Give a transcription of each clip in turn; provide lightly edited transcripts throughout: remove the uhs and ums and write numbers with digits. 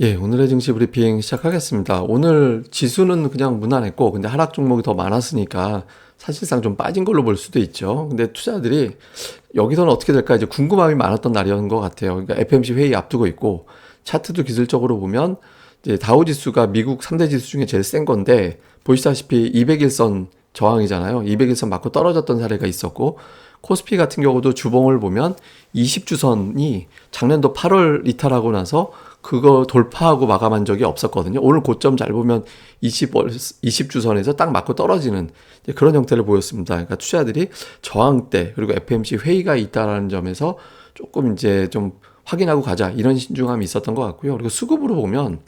예, 오늘의 증시 브리핑 시작하겠습니다. 오늘 지수는 그냥 무난했고, 근데 하락 종목이 더 많았으니까 사실상 좀 빠진 걸로 볼 수도 있죠. 근데 투자들이 여기서는 어떻게 될까 이제 궁금함이 많았던 날이었던 것 같아요. 그러니까 FMC 회의 앞두고 있고, 차트도 기술적으로 보면 이제 다우 지수가 미국 3대 지수 중에 제일 센 건데, 보시다시피 200일선 저항이잖아요. 200일선 맞고 떨어졌던 사례가 있었고, 코스피 같은 경우도 주봉을 보면 20주선이 작년도 8월 이탈하고 나서 그거 돌파하고 마감한 적이 없었거든요. 오늘 고점 잘 보면 20주선에서 딱 맞고 떨어지는 그런 형태를 보였습니다. 그러니까 투자들이 저항대 그리고 FMC 회의가 있다라는 점에서 조금 이제 좀 확인하고 가자 이런 신중함이 있었던 것 같고요. 그리고 수급으로 보면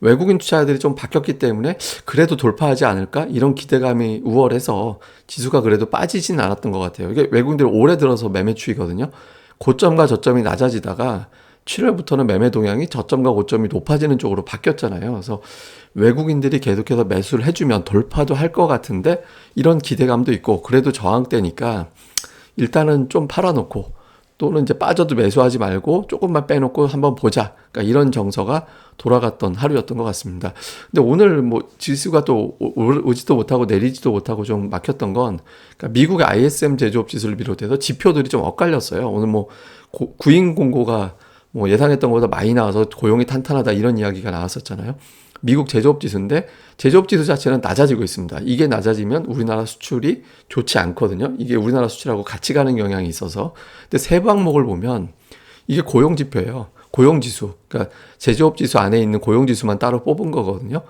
외국인 투자자들이 좀 바뀌었기 때문에 그래도 돌파하지 않을까 이런 기대감이 우월해서 지수가 그래도 빠지진 않았던 것 같아요. 이게 외국인들이 올해 들어서 매매추이거든요. 고점과 저점이 낮아지다가 7월부터는 매매 동향이 저점과 고점이 높아지는 쪽으로 바뀌었잖아요. 그래서 외국인들이 계속해서 매수를 해주면 돌파도 할 것 같은데 이런 기대감도 있고 그래도 저항대니까 일단은 좀 팔아놓고 또는 이제 빠져도 매수하지 말고 조금만 빼놓고 한번 보자. 그러니까 이런 정서가 돌아갔던 하루였던 것 같습니다. 근데 오늘 뭐 지수가 또 오지도 못하고 내리지도 못하고 좀 막혔던 건 그러니까 미국의 ISM 제조업 지수를 비롯해서 지표들이 좀 엇갈렸어요. 오늘 뭐 구인 공고가 뭐 예상했던 것보다 많이 나와서 고용이 탄탄하다 이런 이야기가 나왔었잖아요. 미국 제조업 지수인데 제조업 지수 자체는 낮아지고 있습니다. 이게 낮아지면 우리나라 수출이 좋지 않거든요. 이게 우리나라 수출하고 같이 가는 경향이 있어서. 근데 세 항목을 보면 이게 고용 지표예요. 고용 지수. 그러니까 제조업 지수 안에 있는 고용 지수만 따로 뽑은 거거든요.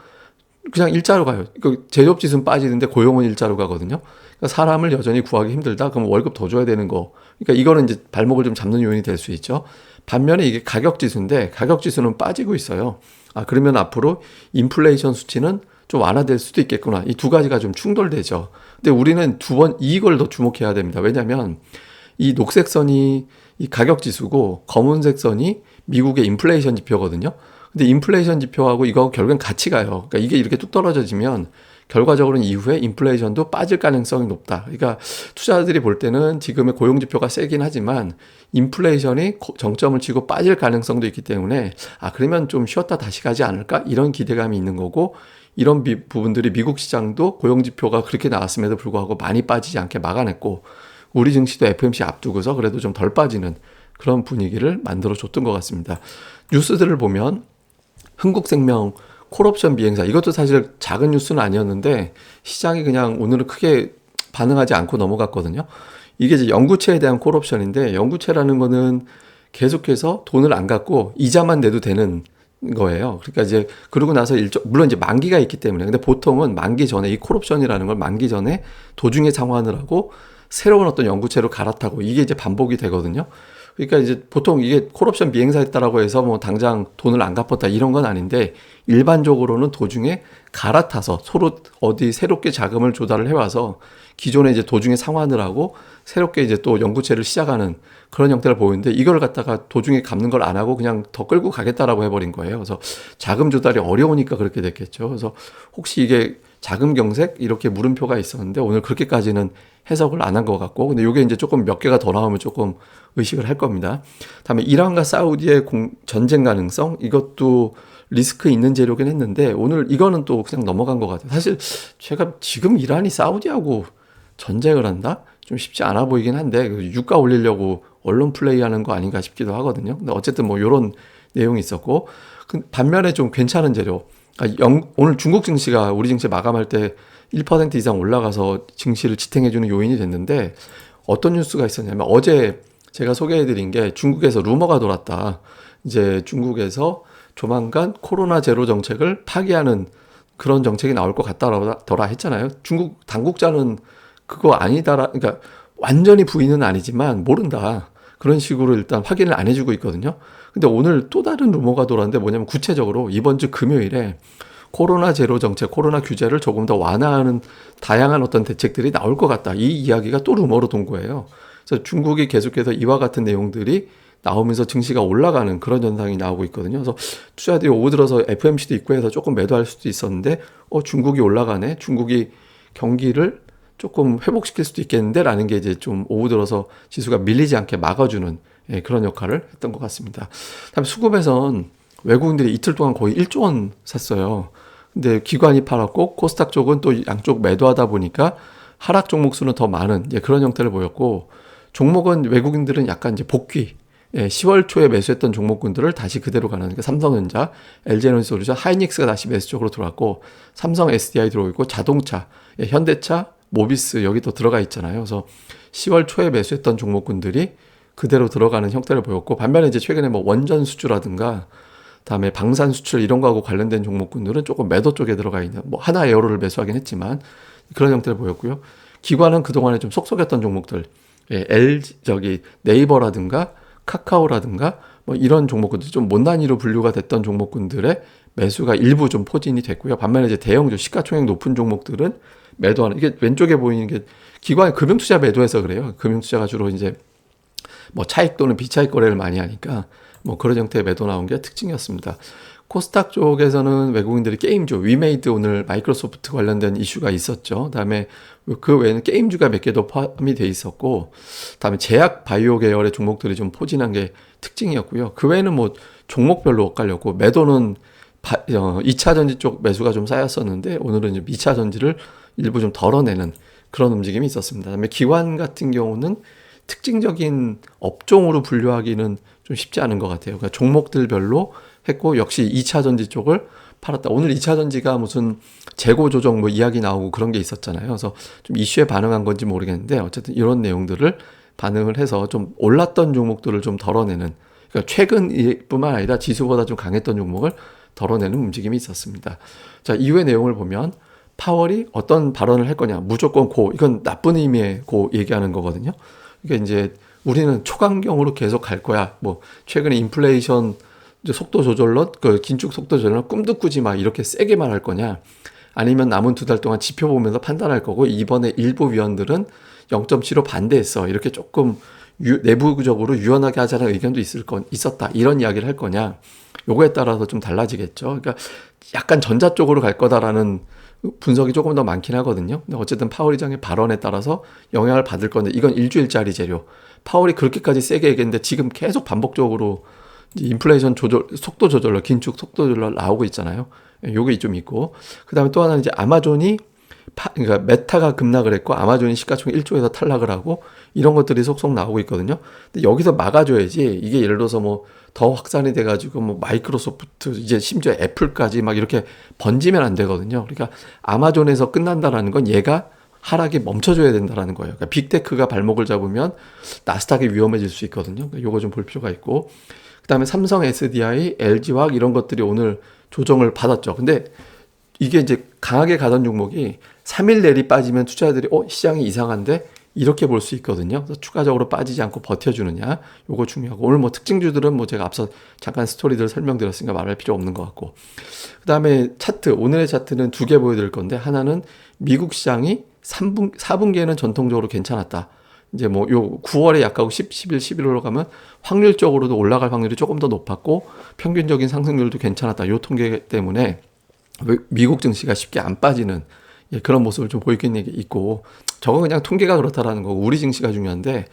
그냥 일자로 가요. 그 제조업 지수는 빠지는데 고용은 일자로 가거든요. 그러니까 사람을 여전히 구하기 힘들다. 그럼 월급 더 줘야 되는 거. 그러니까 이거는 이제 발목을 좀 잡는 요인이 될 수 있죠. 반면에 이게 가격 지수인데 가격 지수는 빠지고 있어요. 아, 그러면 앞으로 인플레이션 수치는 좀 완화될 수도 있겠구나. 이 두 가지가 좀 충돌되죠. 근데 우리는 이걸 더 주목해야 됩니다. 왜냐하면 이 녹색 선이 이 가격 지수고 검은색 선이 미국의 인플레이션 지표거든요. 근데 인플레이션 지표하고 이거하고 결국엔 같이 가요. 그러니까 이게 이렇게 뚝 떨어져지면 결과적으로는 이후에 인플레이션도 빠질 가능성이 높다. 그러니까 투자자들이 볼 때는 지금의 고용 지표가 세긴 하지만 인플레이션이 정점을 치고 빠질 가능성도 있기 때문에 그러면 좀 쉬었다 다시 가지 않을까? 이런 기대감이 있는 거고 이런 부분들이 미국 시장도 고용 지표가 그렇게 나왔음에도 불구하고 많이 빠지지 않게 막아냈고 우리 증시도 FMC 앞두고서 그래도 좀 덜 빠지는 그런 분위기를 만들어 줬던 것 같습니다. 뉴스들을 보면 흥국생명 콜옵션 비행사 이것도 사실 작은 뉴스는 아니었는데 시장이 그냥 오늘은 크게 반응하지 않고 넘어갔거든요. 이게 이제 연구체에 대한 콜옵션인데 연구체라는 거는 계속해서 돈을 안 갖고 이자만 내도 되는 거예요. 그러니까 이제 그러고 나서 물론 이제 만기가 있기 때문에 근데 보통은 만기 전에 이 콜옵션이라는 걸 만기 전에 도중에 상환을 하고 새로운 어떤 연구체로 갈아타고 이게 이제 반복이 되거든요. 그러니까 이제 보통 이게 콜옵션 비행사했다라고 해서 뭐 당장 돈을 안 갚았다 이런 건 아닌데 일반적으로는 도중에 갈아타서 서로 어디 새롭게 자금을 조달을 해와서 기존에 이제 도중에 상환을 하고 새롭게 이제 또 연구체를 시작하는 그런 형태를 보이는데 이걸 갖다가 도중에 갚는 걸 안 하고 그냥 더 끌고 가겠다라고 해버린 거예요. 그래서 자금 조달이 어려우니까 그렇게 됐겠죠. 그래서 혹시 이게 자금 경색 이렇게 물음표가 있었는데 오늘 그렇게까지는 해석을 안 한 것 같고 근데 이게 이제 조금 몇 개가 더 나오면 조금 의식을 할 겁니다. 다음에 이란과 사우디의 전쟁 가능성 이것도 리스크 있는 재료긴 했는데 오늘 이거는 또 그냥 넘어간 것 같아요. 사실 제가 지금 이란이 사우디하고 전쟁을 한다? 좀 쉽지 않아 보이긴 한데 유가 올리려고 언론 플레이하는 거 아닌가 싶기도 하거든요. 근데 어쨌든 뭐 이런 내용이 있었고 반면에 좀 괜찮은 재료 오늘 중국 증시가 우리 증시 마감할 때 1% 이상 올라가서 증시를 지탱해주는 요인이 됐는데 어떤 뉴스가 있었냐면 어제 제가 소개해드린 게 중국에서 루머가 돌았다. 이제 중국에서 조만간 코로나 제로 정책을 파기하는 그런 정책이 나올 것 같다더라 했잖아요. 중국 당국자는 그거 아니다라, 그러니까 완전히 부인은 아니지만 모른다. 그런 식으로 일단 확인을 안 해주고 있거든요. 근데 오늘 또 다른 루머가 돌았는데 뭐냐면 구체적으로 이번 주 금요일에 코로나 제로 정책, 코로나 규제를 조금 더 완화하는 다양한 어떤 대책들이 나올 것 같다. 이 이야기가 또 루머로 돈 거예요. 그래서 중국이 계속해서 이와 같은 내용들이 나오면서 증시가 올라가는 그런 현상이 나오고 있거든요. 그래서 투자들이 오후 들어서 FMC도 있고 해서 조금 매도할 수도 있었는데, 중국이 올라가네. 중국이 경기를 조금 회복시킬 수도 있겠는데 라는 게 이제 좀 오후 들어서 지수가 밀리지 않게 막아주는 그런 역할을 했던 것 같습니다. 다음에 수급에선 외국인들이 이틀 동안 거의 1조 원 샀어요. 근데 기관이 팔았고 코스닥 쪽은 또 양쪽 매도하다 보니까 하락 종목 수는 더 많은 그런 형태를 보였고, 종목은 외국인들은 약간 이제 복귀, 10월 초에 매수했던 종목군들을 다시 그대로 가는, 그러니까 삼성전자, LG에너지솔루션, 하이닉스가 다시 매수 쪽으로 들어왔고, 삼성 SDI 들어오고, 자동차, 현대차, 모비스 여기 또 들어가 있잖아요. 그래서 10월 초에 매수했던 종목군들이 그대로 들어가는 형태를 보였고, 반면에 이제 최근에 뭐 원전 수주라든가 다음에 방산 수출 이런 거하고 관련된 종목군들은 조금 매도 쪽에 들어가 있는, 뭐 하나에어로를 매수하긴 했지만 그런 형태를 보였고요. 기관은 그동안에 좀 속속했던 종목들, 네이버라든가 카카오라든가 뭐 이런 종목군들, 좀 못난이로 분류가 됐던 종목군들의 매수가 일부 좀 포진이 됐고요. 반면에 이제 대형주 시가총액 높은 종목들은 매도하는, 이게 왼쪽에 보이는 게 기관의 금융투자 매도해서 그래요. 금융투자가 주로 이제 뭐 차익 또는 비차익 거래를 많이 하니까 뭐 그런 형태의 매도 나온 게 특징이었습니다. 코스닥 쪽에서는 외국인들이 게임주, 위메이드 오늘 마이크로소프트 관련된 이슈가 있었죠. 그다음에 그 외에는 게임주가 몇 개도 포함이 돼 있었고, 그다음에 제약 바이오 계열의 종목들이 좀 포진한 게 특징이었고요. 그 외에는 뭐 종목별로 엇갈렸고, 매도는 2차 전지 쪽 매수가 좀 쌓였었는데 오늘은 2차 전지를 일부 좀 덜어내는 그런 움직임이 있었습니다. 그다음에 기관 같은 경우는 특징적인 업종으로 분류하기는 좀 쉽지 않은 것 같아요. 그러니까 종목들별로 했고, 역시 2차 전지 쪽을 팔았다. 오늘 2차 전지가 무슨 재고 조정 뭐 이야기 나오고 그런 게 있었잖아요. 그래서 좀 이슈에 반응한 건지 모르겠는데 어쨌든 이런 내용들을 반응을 해서 좀 올랐던 종목들을 좀 덜어내는, 그러니까 최근뿐만 아니라 지수보다 좀 강했던 종목을 덜어내는 움직임이 있었습니다. 자, 이후의 내용을 보면 파월이 어떤 발언을 할 거냐, 무조건 고, 이건 나쁜 의미의 고 얘기하는 거거든요. 그러니까 이제 우리는 초강경으로 계속 갈 거야. 뭐 최근에 인플레이션 속도 조절론, 그 긴축 속도 조절론 꿈도 꾸지 마, 이렇게 세게 말할 거냐, 아니면 남은 2달 동안 지표 보면서 판단할 거고, 이번에 일부 위원들은 0.75 반대했어, 이렇게 조금 내부적으로 유연하게 하자는 의견도 있었다, 이런 이야기를 할 거냐, 요거에 따라서 좀 달라지겠죠. 그러니까 약간 전자 쪽으로 갈 거다라는 분석이 조금 더 많긴 하거든요. 근데 어쨌든 파월 의장의 발언에 따라서 영향을 받을 건데, 이건 일주일짜리 재료. 파월이 그렇게까지 세게 얘기했는데 지금 계속 반복적으로 인플레이션 조절, 속도 조절로, 긴축 속도 조절로 나오고 있잖아요. 요게 좀 있고, 그 다음에 또 하나는 이제 아마존이 그러니까 메타가 급락을 했고 아마존이 시가총액 1조에서 탈락을 하고, 이런 것들이 속속 나오고 있거든요. 근데 여기서 막아줘야지. 이게 예를 들어서 뭐 더 확산이 돼가지고 뭐 마이크로소프트, 이제 심지어 애플까지 막 이렇게 번지면 안 되거든요. 그러니까 아마존에서 끝난다라는 건 얘가 하락이 멈춰줘야 된다라는 거예요. 그러니까 빅테크가 발목을 잡으면 나스닥이 위험해질 수 있거든요. 그러니까 요거 좀 볼 필요가 있고, 그 다음에 삼성 SDI, LG화학 이런 것들이 오늘 조정을 받았죠. 근데 이게 이제 강하게 가던 종목이 3일 내리 빠지면 투자자들이 시장이 이상한데 이렇게 볼 수 있거든요. 그래서 추가적으로 빠지지 않고 버텨주느냐, 요거 중요하고, 오늘 뭐 특징주들은 뭐 제가 앞서 잠깐 스토리들 설명드렸으니까 말할 필요 없는 것 같고, 그 다음에 차트, 오늘의 차트는 2개 보여드릴 건데, 하나는 미국 시장이 4분기에는 전통적으로 괜찮았다. 이제 뭐 요 9월에 약하고 11, 11월로 가면 확률적으로도 올라갈 확률이 조금 더 높았고 평균적인 상승률도 괜찮았다. 요 통계 때문에 미국 증시가 쉽게 안 빠지는 그런 모습을 좀 보이긴 있고, 저건 그냥 통계가 그렇다라는 거고, 우리 증시가 중요한데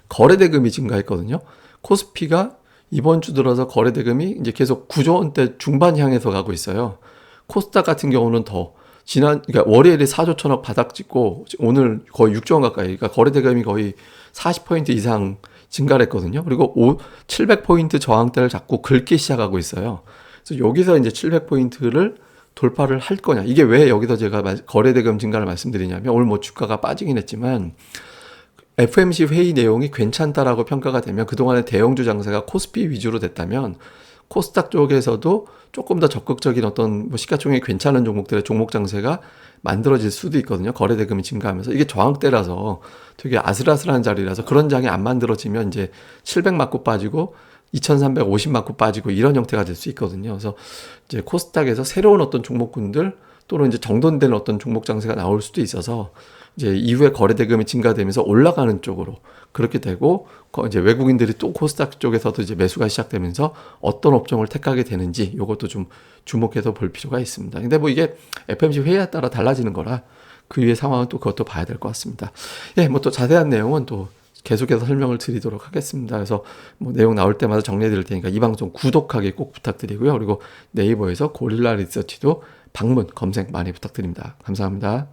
거래대금이 증가했거든요. 코스피가 이번 주 들어서 거래대금이 이제 계속 9조 원대 중반 향해서 가고 있어요. 코스닥 같은 경우는 더 그러니까 월요일에 4조 천억 바닥 찍고 오늘 거의 6조 원 가까이, 그러니까 거래대금이 거의 40% 이상 증가를 했거든요. 그리고 700포인트 저항대를 자꾸 긁기 시작하고 있어요. 그래서 여기서 이제 700포인트를 돌파를 할 거냐. 이게 왜 여기서 제가 거래대금 증가를 말씀드리냐면, 오늘 뭐 주가가 빠지긴 했지만 FMC 회의 내용이 괜찮다라고 평가가 되면, 그동안의 대형주 장세가 코스피 위주로 됐다면 코스닥 쪽에서도 조금 더 적극적인 어떤 뭐 시가총액이 괜찮은 종목들의 종목 장세가 만들어질 수도 있거든요. 거래대금이 증가하면서. 이게 저항대라서 되게 아슬아슬한 자리라서 그런 장이 안 만들어지면 이제 700 맞고 빠지고 2350 맞고 빠지고 이런 형태가 될 수 있거든요. 그래서 이제 코스닥에서 새로운 어떤 종목군들 또는 이제 정돈된 어떤 종목 장세가 나올 수도 있어서 이제 이후에 거래대금이 증가되면서 올라가는 쪽으로 그렇게 되고, 이제 외국인들이 또 코스닥 쪽에서도 이제 매수가 시작되면서 어떤 업종을 택하게 되는지 이것도 좀 주목해서 볼 필요가 있습니다. 근데 뭐 이게 FMC 회의에 따라 달라지는 거라 그 위의 상황은 또 그것도 봐야 될 것 같습니다. 예, 뭐 또 자세한 내용은 또 계속해서 설명을 드리도록 하겠습니다. 그래서 뭐 내용 나올 때마다 정리해 드릴 테니까 이 방송 구독하기 꼭 부탁드리고요. 그리고 네이버에서 고릴라 리서치도 방문 검색 많이 부탁드립니다. 감사합니다.